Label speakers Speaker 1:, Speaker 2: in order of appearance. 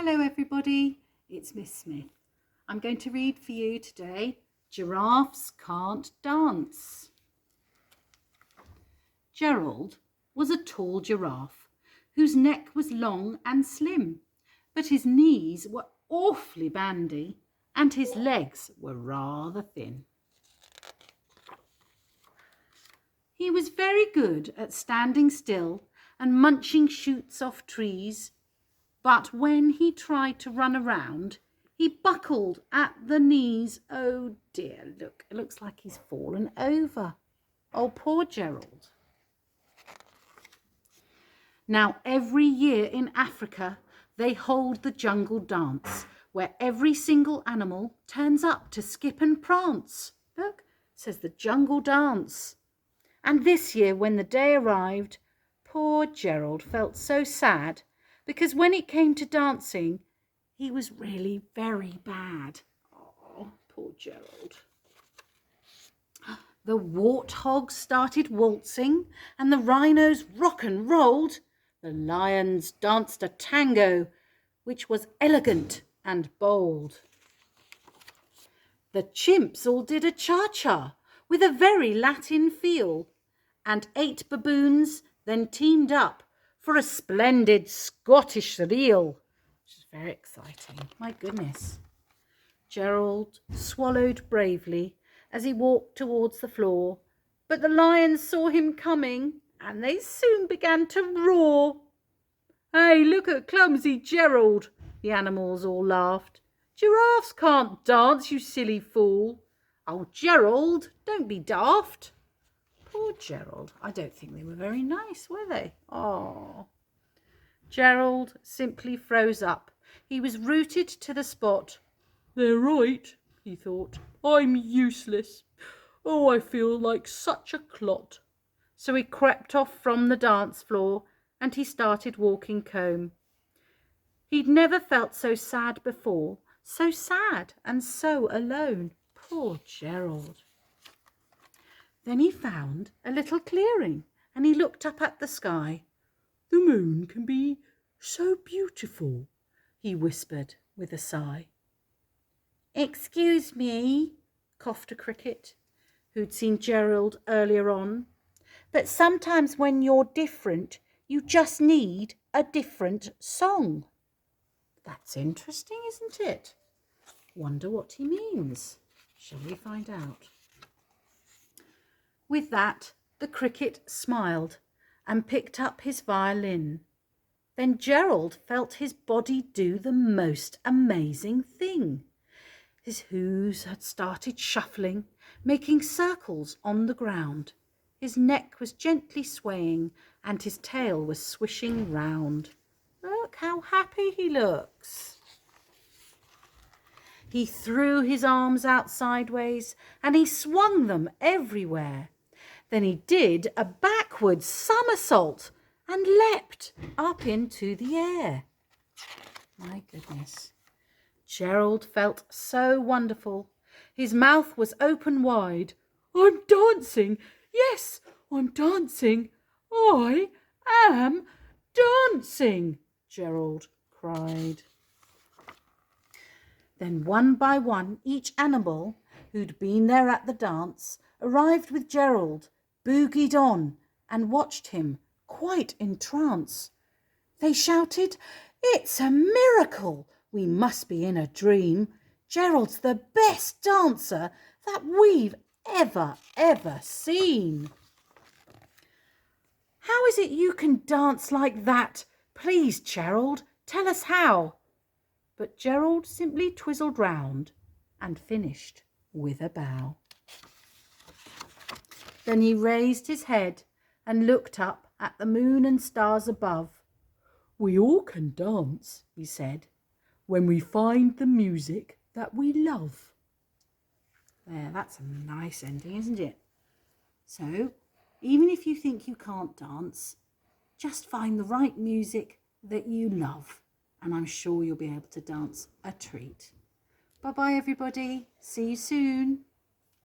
Speaker 1: Hello everybody, it's Miss Smith. I'm going to read for you today, Giraffes Can't Dance. Gerald was a tall giraffe whose neck was long and slim, but his knees were awfully bandy and his legs were rather thin. He was very good at standing still and munching shoots off trees, but when he tried to run around, he buckled at the knees. Oh dear, look, it looks like he's fallen over. Oh, poor Gerald. Now, every year in Africa, they hold the jungle dance, where every single animal turns up to skip and prance. Look, it says the jungle dance. And this year, when the day arrived, poor Gerald felt so sad, because when it came to dancing, he was really very bad. Oh, poor Gerald. The warthogs started waltzing and the rhinos rock and rolled. The lions danced a tango, which was elegant and bold. The chimps all did a cha-cha with a very Latin feel, and 8 baboons then teamed up for a splendid Scottish reel, which is very exciting. My goodness. Gerald swallowed bravely as he walked towards the floor, but the lions saw him coming and they soon began to roar. Hey, look at clumsy Gerald, the animals all laughed. Giraffes can't dance, you silly fool. Oh, Gerald, don't be daft. Poor Gerald. I don't think they were very nice, were they? Oh. Gerald simply froze up. He was rooted to the spot. They're right, he thought. I'm useless. Oh, I feel like such a clot. So he crept off from the dance floor and he started walking home. He'd never felt so sad before, so sad and so alone. Poor Gerald. Then he found a little clearing and he looked up at the sky. The moon can be so beautiful, he whispered with a sigh. Excuse me, coughed a cricket, who'd seen Gerald earlier on, but sometimes when you're different, you just need a different song. That's interesting, isn't it? Wonder what he means. Shall we find out? With that, the cricket smiled and picked up his violin. Then Gerald felt his body do the most amazing thing. His hooves had started shuffling, making circles on the ground. His neck was gently swaying and his tail was swishing round. Look how happy he looks. He threw his arms out sideways and he swung them everywhere. Then he did a backward somersault and leapt up into the air. My goodness. Gerald felt so wonderful. His mouth was open wide. I'm dancing. Yes, I'm dancing. I am dancing, Gerald cried. Then one by one, each animal who'd been there at the dance arrived with Gerald, boogied on and watched him, quite entranced. They shouted, It's a miracle! We must be in a dream. Gerald's the best dancer that we've ever seen. How is it you can dance like that? Please, Gerald, tell us how. But Gerald simply twizzled round and finished with a bow. Then he raised his head and looked up at the moon and stars above. We all can dance, he said, when we find the music that we love. There, that's a nice ending, isn't it? So, even if you think you can't dance, just find the right music that you love, and I'm sure you'll be able to dance a treat. Bye-bye, everybody. See you soon.